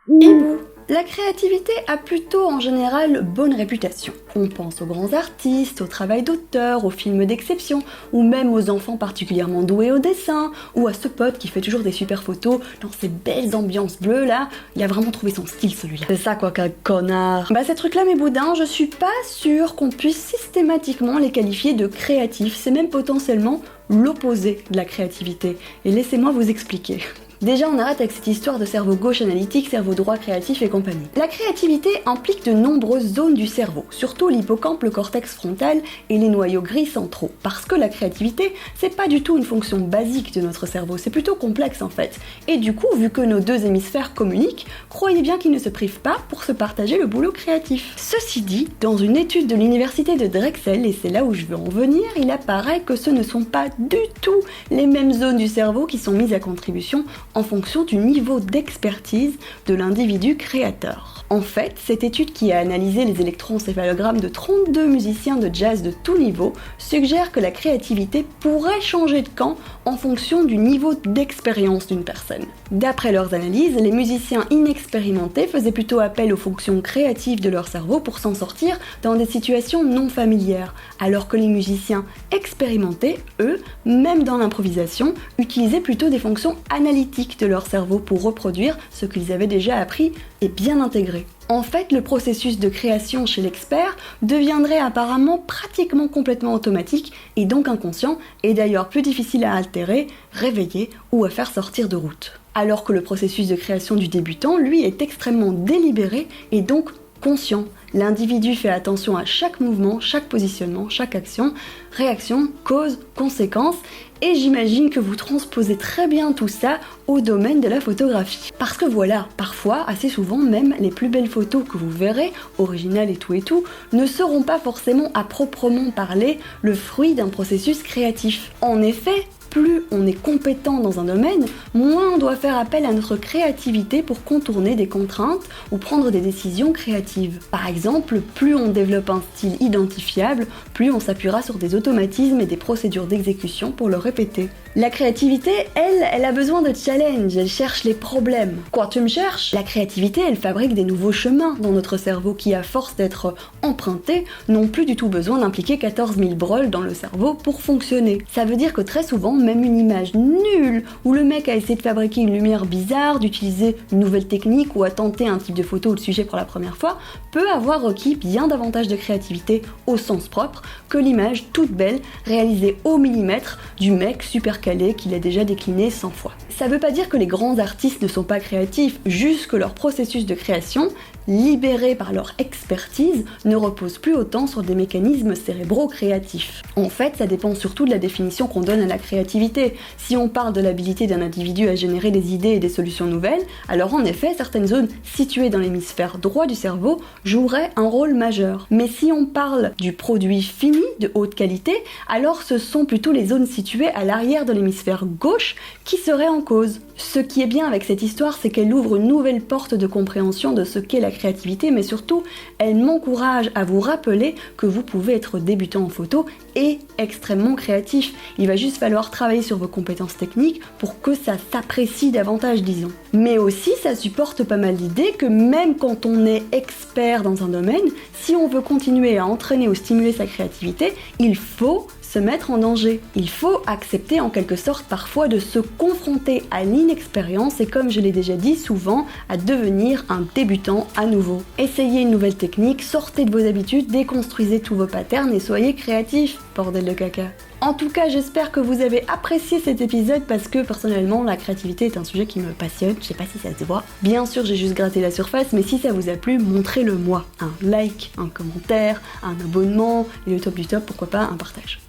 Hibou. La créativité a plutôt en général bonne réputation. On pense aux grands artistes, au travail d'auteur, aux films d'exception, ou même aux enfants particulièrement doués au dessin, ou à ce pote qui fait toujours des super photos dans ces belles ambiances bleues là. Il a vraiment trouvé son style celui-là. C'est ça quoi, quel connard. Ces trucs là mes boudins, je suis pas sûre qu'on puisse systématiquement les qualifier de créatifs. C'est même potentiellement l'opposé de la créativité. Et laissez-moi vous expliquer. Déjà, on arrête avec cette histoire de cerveau gauche analytique, cerveau droit créatif et compagnie. La créativité implique de nombreuses zones du cerveau, surtout l'hippocampe, le cortex frontal et les noyaux gris centraux. Parce que la créativité, c'est pas du tout une fonction basique de notre cerveau, c'est plutôt complexe en fait. Et du coup, vu que nos deux hémisphères communiquent, croyez bien qu'ils ne se privent pas pour se partager le boulot créatif. Ceci dit, dans une étude de l'université de Drexel, et c'est là où je veux en venir, il apparaît que ce ne sont pas du tout les mêmes zones du cerveau qui sont mises à contribution en fonction du niveau d'expertise de l'individu créateur. En fait, cette étude qui a analysé les électroencéphalogrammes de 32 musiciens de jazz de tout niveau suggère que la créativité pourrait changer de camp en fonction du niveau d'expérience d'une personne. D'après leurs analyses, les musiciens inexpérimentés faisaient plutôt appel aux fonctions créatives de leur cerveau pour s'en sortir dans des situations non familières, alors que les musiciens expérimentés, eux, même dans l'improvisation, utilisaient plutôt des fonctions analytiques de leur cerveau pour reproduire ce qu'ils avaient déjà appris et bien intégré. En fait, le processus de création chez l'expert deviendrait apparemment pratiquement complètement automatique et donc inconscient, et d'ailleurs plus difficile à altérer, réveiller ou à faire sortir de route. Alors que le processus de création du débutant, lui, est extrêmement délibéré et donc conscient. L'individu fait attention à chaque mouvement, chaque positionnement, chaque action, réaction, cause, conséquence, et j'imagine que vous transposez très bien tout ça au domaine de la photographie. Parce que voilà, parfois, assez souvent même, les plus belles photos que vous verrez, originales et tout, ne seront pas forcément à proprement parler le fruit d'un processus créatif. En effet, plus on est compétent dans un domaine, moins on doit faire appel à notre créativité pour contourner des contraintes ou prendre des décisions créatives. Par exemple, plus on développe un style identifiable, plus on s'appuiera sur des automatismes et des procédures d'exécution pour le répéter. La créativité, elle a besoin de challenge, elle cherche les problèmes. Quoi, tu me cherches? La créativité, elle fabrique des nouveaux chemins dans notre cerveau qui, à force d'être empruntés, n'ont plus du tout besoin d'impliquer 14 000 broles dans le cerveau pour fonctionner. Ça veut dire que très souvent, même une image nulle, où le mec a essayé de fabriquer une lumière bizarre, d'utiliser une nouvelle technique ou a tenté un type de photo ou de sujet pour la première fois, peut avoir requis bien davantage de créativité au sens propre que l'image toute belle réalisée au millimètre du mec super calé qu'il a déjà décliné 100 fois. Ça veut pas dire que les grands artistes ne sont pas créatifs, juste que leur processus de création, libéré par leur expertise, ne repose plus autant sur des mécanismes cérébraux créatifs. En fait, ça dépend surtout de la définition qu'on donne à la créativité. Si on parle de l'habilité d'un individu à générer des idées et des solutions nouvelles, alors en effet, certaines zones situées dans l'hémisphère droit du cerveau joueraient un rôle majeur. Mais si on parle du produit fini de haute qualité, alors ce sont plutôt les zones situées à l'arrière de l'hémisphère gauche qui seraient en cause. Ce qui est bien avec cette histoire, c'est qu'elle ouvre une nouvelle porte de compréhension de ce qu'est la créativité, mais surtout, elle m'encourage à vous rappeler que vous pouvez être débutant en photo et extrêmement créatif. Il va juste falloir travailler sur vos compétences techniques pour que ça s'apprécie davantage, disons. Mais aussi, ça supporte pas mal l'idée que même quand on est expert dans un domaine, si on veut continuer à entraîner ou stimuler sa créativité, il faut se mettre en danger. Il faut accepter en quelque sorte parfois de se confronter à l'inexpérience et, comme je l'ai déjà dit souvent, à devenir un débutant à nouveau. Essayez une nouvelle technique, sortez de vos habitudes, déconstruisez tous vos patterns et soyez créatifs, bordel de caca. En tout cas, j'espère que vous avez apprécié cet épisode parce que personnellement, la créativité est un sujet qui me passionne, je sais pas si ça se voit. Bien sûr, j'ai juste gratté la surface, mais si ça vous a plu, montrez-le moi. Un like, un commentaire, un abonnement, et le top du top, pourquoi pas un partage.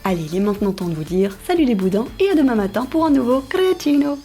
Allez, il est maintenant temps de vous dire salut les boudins et à demain matin pour un nouveau Créatino.